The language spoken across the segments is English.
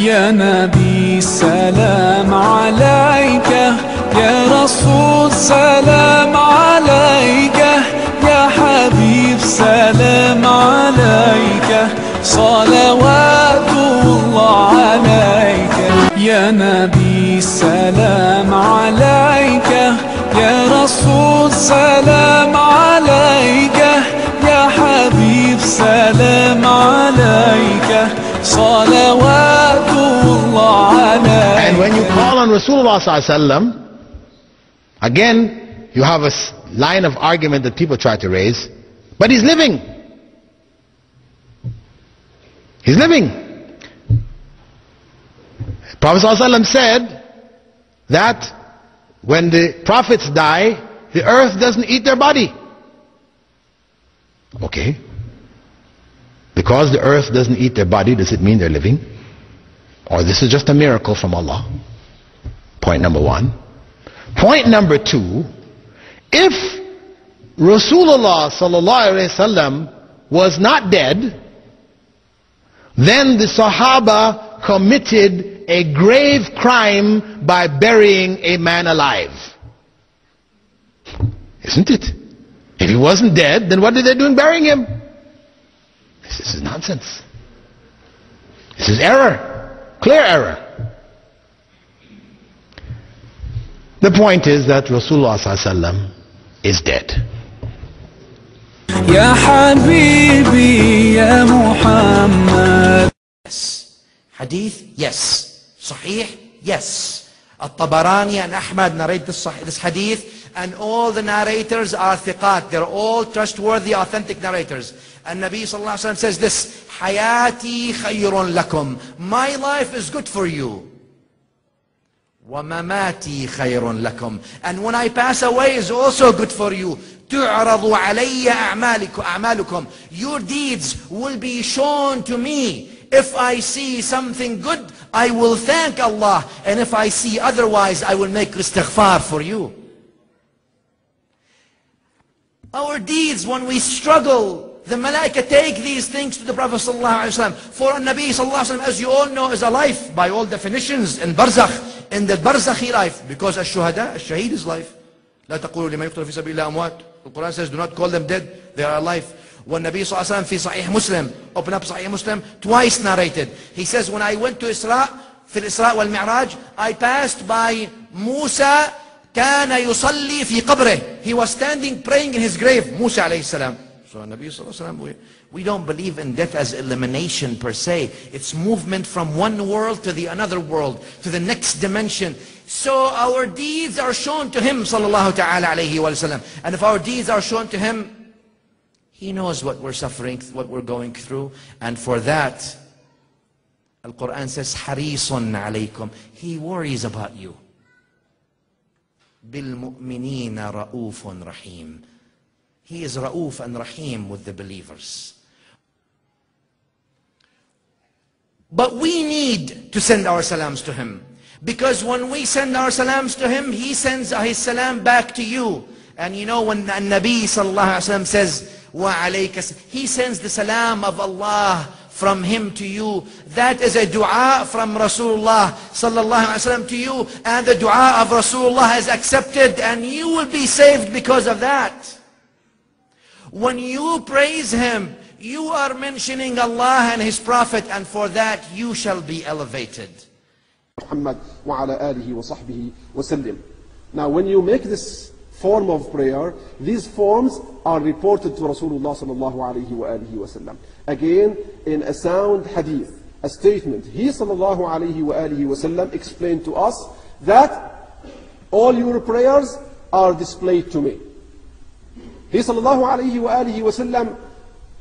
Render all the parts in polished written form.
يا نبي سلام عليك، يا رسول سلام عليك، يا حبيب سلام عليك، صلوات الله عليك. يا نبي سلام عليك، يا رسول سلام عليك، يا حبيب سلام عليك، صلوات الله عليك. And when you call on Rasulullah sallallahu alaihi wasallam, again you have a line of argument that people try to raise, but he's living. He's living. Prophet sallallahu alaihi wasallam said that when the prophets die, the earth doesn't eat their body. Okay. Because the earth doesn't eat their body, does it mean they're living? Or this is just a miracle from Allah? Point number one. Point number two, if Rasulullah sallallahu alaihi wasallam was not dead, then the Sahaba committed a grave crime by burying a man alive. Isn't it? If he wasn't dead, then what did they do in burying him? This is nonsense. This is error. Clear error. The point is that Rasulullah ﷺ is dead. Ya Habibi ya Muhammad. Yes. Hadith, yes. Sahih, yes. At-Tabarani and Ahmad narrate this hadith, and all the narrators are thiqat. They're all trustworthy, authentic narrators. And Nabi sallallahu alaihi wasallam says this: Hayati khayrun lakum. My life is good for you. Wa mamati khayrun lakum. And when I pass away is also good for you. Tu'radu alayya a'malukum. Your deeds will be shown to me. If I see something good, I will thank Allah. And if I see otherwise, I will make istighfar for you. Our deeds, when we struggle, the Malaika take these things to the Prophet ﷺ. For Nabi ﷺ, as you all know, is a life by all definitions in Barzakh, in the Barzakhi life. Because Ash-Shuhada, Ash-Shahid is life. لا تقولوا لمن يقتل في سبيل الله أموات. The Quran says, do not call them dead, they are alive. When Nabi ﷺ في صحيح Muslim, open up Sahih Muslim, twice narrated. He says, when I went to Isra, في الإسراء والمعراج, I passed by Musa, كان يصلي في قبره. He was standing praying in his grave, Musa alayhi salam. So Nabi ﷺ, we don't believe in death as elimination per se. It's movement from one world to the another world, to the next dimension. So our deeds are shown to him, sallallahu ta'ala alayhi wa sallam. And if our deeds are shown to him, he knows what we're suffering, what we're going through. And for that, Al-Quran says, harisun alaykum. He worries about you. بِالْمُؤْمِنِينَ رَؤُوفٌ رَحِيمٌ. He is Ra'uf and Rahim with the believers. But we need to send our salams to him. Because when we send our salams to him, he sends his salam back to you. And you know when Nabi sallallahu alaihi wasallam says, wa alayka, he sends the salam of Allah from him to you. That is a dua from Rasulullah sallallahu alaihi wasallam to you. And the dua of Rasulullah is accepted and you will be saved because of that. When you praise him, you are mentioning Allah and his Prophet, and for that you shall be elevated. Muhammad wa ala alihi wa sahbihi wa sallim. Now when you make this form of prayer, these forms are reported to Rasulullah sallallahu alayhi wa alihi wa sallam. Again, in a sound hadith, a statement, he sallallahu alayhi wa alihi wa sallam explained to us that all your prayers are displayed to me. He sallallahu alayhi wa alihi wa sallam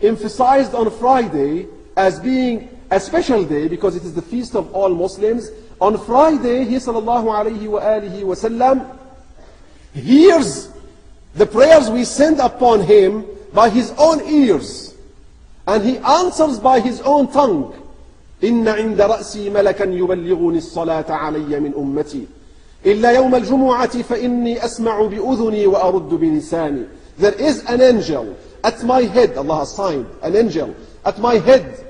emphasized on Friday as being a special day because it is the feast of all Muslims. On Friday, he sallallahu alayhi wa alihi wa sallam hears the prayers we send upon him by his own ears, and he answers by his own tongue. إن عند رأسي ملكا يبلغني الصلاة علي من أمتي إلا يوم الجمعة فإني أسمع بأذني وأرد بلساني. There is an angel at my head, Allah has signed, an angel at my head,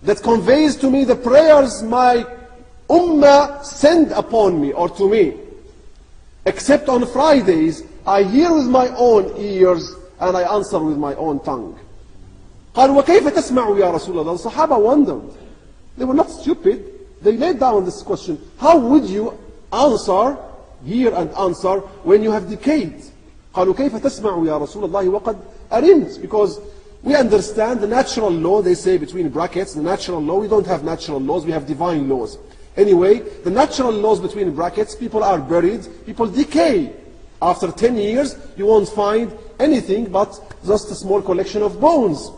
that conveys to me the prayers my ummah send upon me or to me. Except on Fridays, I hear with my own ears and I answer with my own tongue. قال وكيف تسمع يا رسول الله? The Sahaba wondered. They were not stupid. They laid down this question. How would you answer, hear and answer, when you have decayed? قالوا كيف تسمع يا رسول الله وقد أرمت? Because we understand the natural law, they say between brackets, the natural law. We don't have natural laws, we have divine laws. Anyway, the natural laws between brackets, people are buried, people decay. After 10 years, you won't find anything but just a small collection of bones.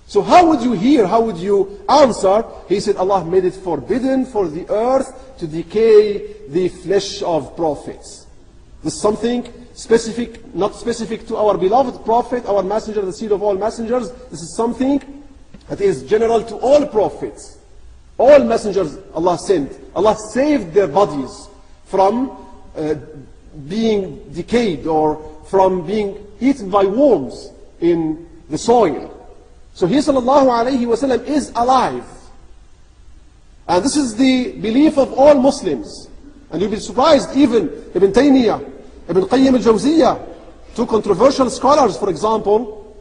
So how would you hear, how would you answer? He said, Allah made it forbidden for the earth to decay the flesh of prophets. This is something specific, not specific to our beloved prophet, our messenger, the seed of all messengers. This is something that is general to all prophets. All messengers Allah sent. Allah saved their bodies from being decayed or from being eaten by worms in the soil. So he sallallahu alayhi wasallam is alive. And this is the belief of all Muslims. And you'll be surprised, even Ibn Taymiyyah, Ibn Qayyim al-Jawziyyah, two controversial scholars, for example,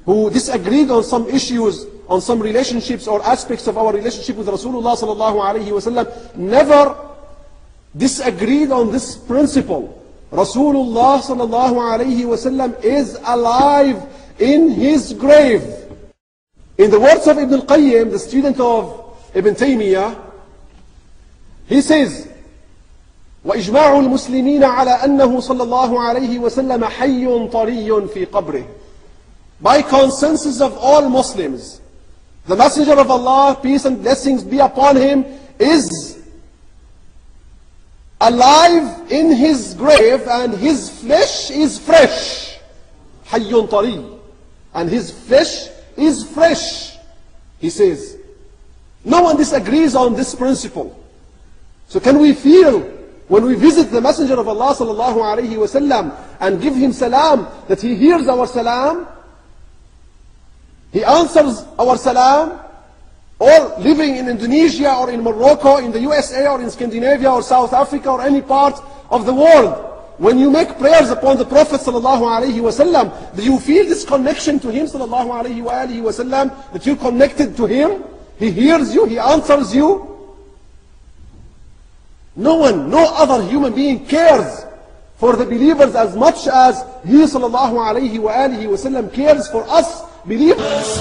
who disagreed on some issues, on some relationships or aspects of our relationship with Rasulullah sallallahu alayhi wasallam, never disagreed on this principle. Rasulullah sallallahu alayhi wasallam is alive in his grave. In the words of Ibn al-Qayyim, the student of Ibn Taymiyyah, he says, وإجماع المسلمين على أنه صلى الله عليه وسلم حي طري في قبره. By consensus of all Muslims, the Messenger of Allah, peace and blessings be upon him, is alive in his grave and his flesh is fresh. حي طري. And his flesh is fresh. He says, no one disagrees on this principle. So can we feel when we visit the Messenger of Allah sallallahu alayhi wasallam and give him salam, that he hears our salam, he answers our salam, or living in Indonesia or in Morocco, in the USA or in Scandinavia or South Africa or any part of the world, when you make prayers upon the Prophet sallallahu alayhi wasallam, do you feel this connection to him sallallahu alayhi wasallam, that you're connected to him? He hears you, he answers you. No one, no other human being cares for the believers as much as he sallallahu alayhi wasallam cares for us believers.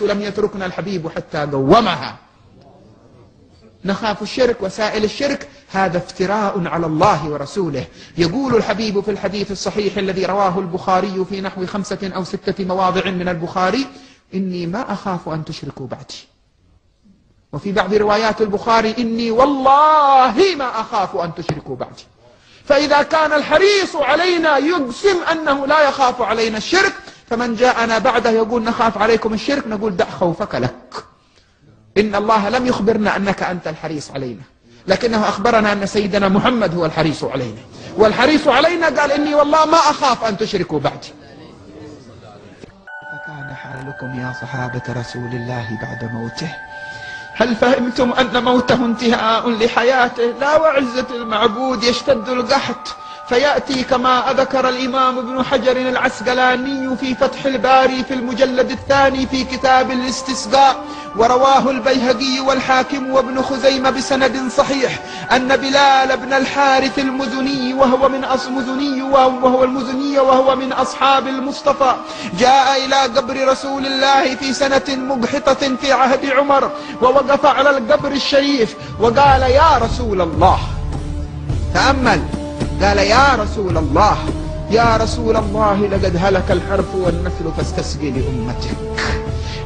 لم يتركنا الحبيب حتى قومها. نخاف الشرك وسائل الشرك، هذا افتراء على الله ورسوله. يقول الحبيب في الحديث الصحيح الذي رواه البخاري في نحو 5 أو 6 مواضع من البخاري: إني ما أخاف أن تشركوا بعدي. وفي بعض روايات البخاري: إني والله ما أخاف أن تشركوا بعدي. فإذا كان الحريص علينا يقسم أنه لا يخاف علينا الشرك، فمن جاءنا بعده يقول نخاف عليكم الشرك، نقول دع خوفك لك. إن الله لم يخبرنا أنك أنت الحريص علينا، لكنه أخبرنا أن سيدنا محمد هو الحريص علينا، والحريص علينا قال: إني والله ما أخاف أن تشركوا بعدي. فكان حالكم يا صحابة رسول الله بعد موته؟ هل فهمتم أن موته انتهاء لحياته؟ لا، وعزة المعبود يشتد القحط فيأتي كما ذكر الإمام ابن حجر العسقلاني في فتح الباري في المجلد 2 في كتاب الاستسقاء، ورواه البيهقي والحاكم وابن خزيمة بسند صحيح، أن بلال بن الحارث المزني وهو من أصحاب المصطفى جاء إلى قبر رسول الله في سنة مبحطة في عهد عمر، ووقف على القبر الشريف وقال: يا رسول الله، تأمل، قال: يا رسول الله، يا رسول الله، لقد هلك الحرث والنسل فاستسقي لأمتك،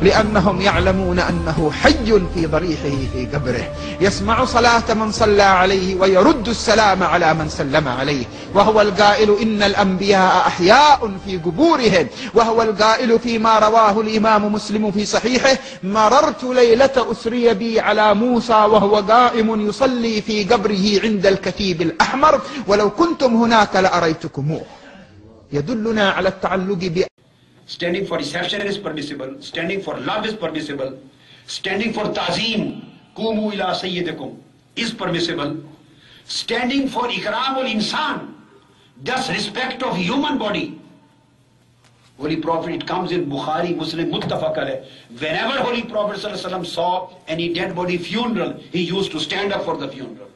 لأنهم يعلمون أنه حي في ضريحه في قبره، يسمع صلاة من صلى عليه ويرد السلام على من سلم عليه، وهو القائل: إن الأنبياء أحياء في قبورهم، وهو القائل فيما رواه الإمام مسلم في صحيحه: مررت ليلة أسري بي على موسى وهو قائم يصلي في قبره عند الكثيب الأحمر، ولو كنتم هناك لأريتكموه. يدلنا على التعلق Standing for reception is permissible. Standing for love is permissible. Standing for ta'zeem, kumu ila sayyidikum, is permissible. Standing for ikramul insan, thus respect of human body. Holy Prophet, it comes in Bukhari, Muslim, Muttafaq alayh. Whenever Holy Prophet ﷺ saw any dead body funeral, he used to stand up for the funeral.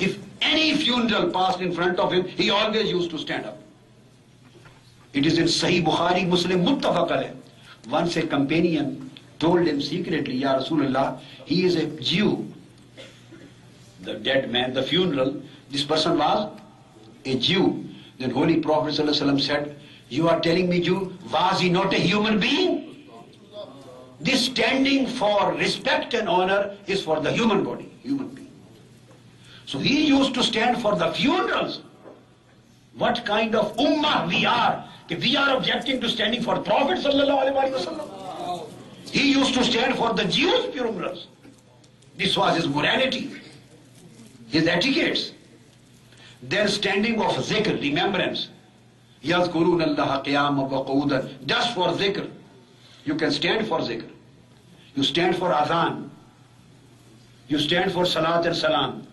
If any funeral passed in front of him, he always used to stand up. It is in Sahih Bukhari, Muslim, Muttafaq alayh. Once a companion told him secretly, Ya Rasulullah, he is a Jew. The dead man, the funeral, this person was a Jew. Then Holy Prophet ﷺ said, you are telling me Jew, was he not a human being? This standing for respect and honor is for the human body, human being. So he used to stand for the funerals. What kind of ummah we are? If we are objecting to standing for Prophet ﷺ. He used to stand for the Jews' funerals. This was his morality, his etiquettes. Then standing of zikr, remembrance. يَذْكُرُونَ اللَّهَ قِيَامًا وَقُعُودًا. Just for zikr. You can stand for zikr. You stand for adhan. You stand for salat and salam.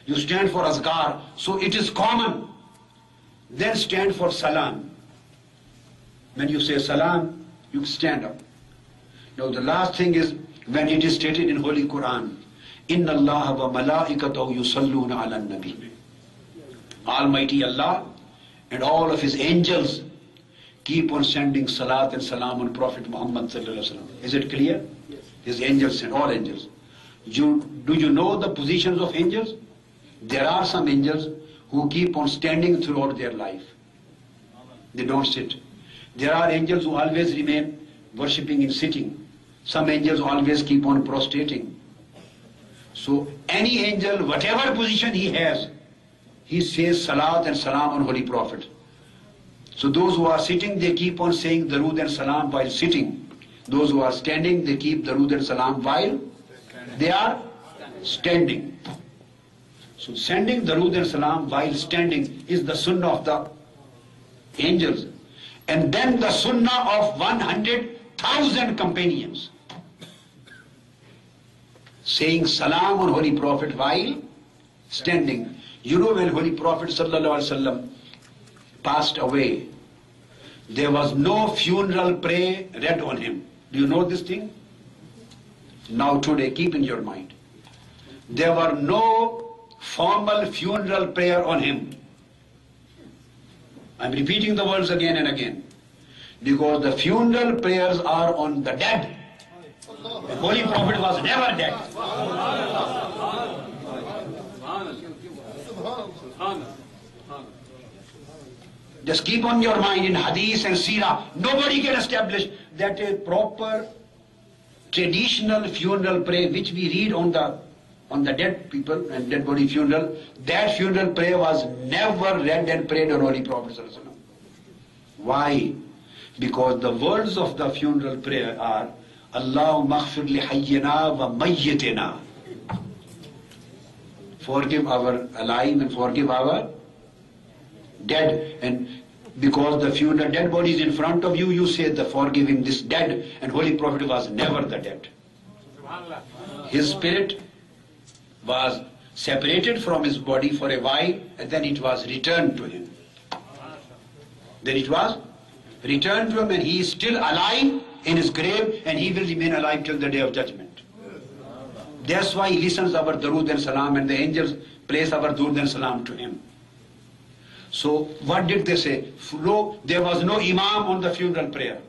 You stand for azkar. So it is common. Then stand for salam. When you say salam, you stand up. Now the last thing is when it is stated in Holy Quran, إِنَّ اللَّهَ وَمَلَائِكَتَهُ يُصَلُّونَ عَلَى النَّبِيِّ. Almighty Allah and all of His angels keep on sending salat and salam on Prophet Muhammad sallallahu alaihi wasallam. Is it clear? Yes. His angels and all angels. Do you know the positions of angels? There are some angels who keep on standing throughout their life. They don't sit. There are angels who always remain worshipping in sitting. Some angels always keep on prostrating. So any angel, whatever position he has, he says salat and salam on Holy Prophet. So those who are sitting, they keep on saying darood and salam while sitting. Those who are standing, they keep darood and salam while they are standing. So sending darood and salam while standing is the sunnah of the angels. And then the sunnah of 100,000 companions. Saying salam on Holy Prophet while standing. You know, when Holy Prophet ﷺ passed away, there was no funeral prayer read on him. Do you know this thing? Now today, keep in your mind. There were no formal funeral prayer on him. I'm repeating the words again and again. Because the funeral prayers are on the dead. The Holy Prophet was never dead. Just keep on your mind in hadith and seerah. Nobody can establish that a proper traditional funeral prayer which we read on the dead people and dead body funeral, that funeral prayer was never read and prayed on Holy Prophet. Why? Because the words of the funeral prayer are Allahumma aghfir li hayyina wa mayyitina. Forgive our alive and forgive our dead. And because the funeral dead body is in front of you, you say the forgiving this dead, and Holy Prophet was never the dead. His spirit was separated from his body for a while, and then it was returned to him. Then it was returned to him, and he is still alive in his grave, and he will remain alive till the day of judgment. That's why he listens our darood and salam, and the angels place our darood and salam to him. So what did they say? There was no imam on the funeral prayer.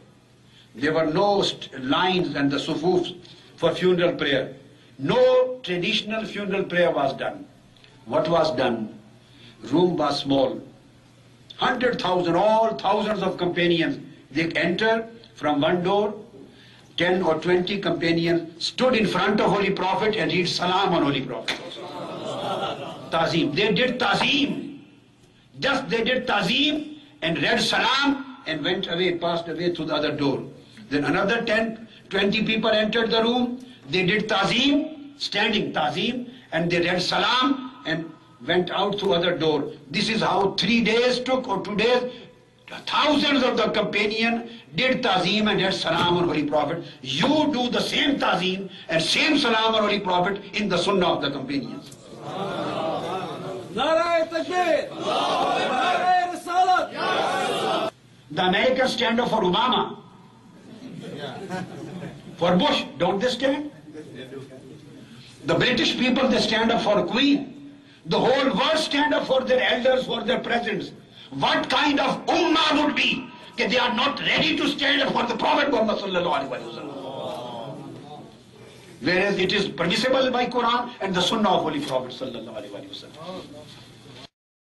There were no lines and the sufufs for funeral prayer. No traditional funeral prayer was done. What was done? Room was small. 100,000, all thousands of companions, they enter from one door. 10 or 20 companions stood in front of Holy Prophet and read salam on Holy Prophet. Tazeem. They did tazeem. Just they did tazeem and read salam and went away, passed away through the other door. Then another 10, 20 people entered the room. They did tazeem, standing tazeem, and they read salam and went out through other door. This is how 3 days took, or 2 days. Thousands of the companion did Ta'zeem and had Salam on Holy Prophet. You do the same Ta'zeem and same Salam on Holy Prophet in the Sunnah of the companions. The Americans stand up for Obama. For Bush, don't they stand? The British people, they stand up for a Queen. The whole world stand up for their elders, for their presidents. What kind of ummah would be that they are not ready to stand up for the Prophet Muhammad sallallahu alaihi wasallam? Whereas it is permissible by Quran and the Sunnah of Holy Prophet sallallahu alaihi wasallam.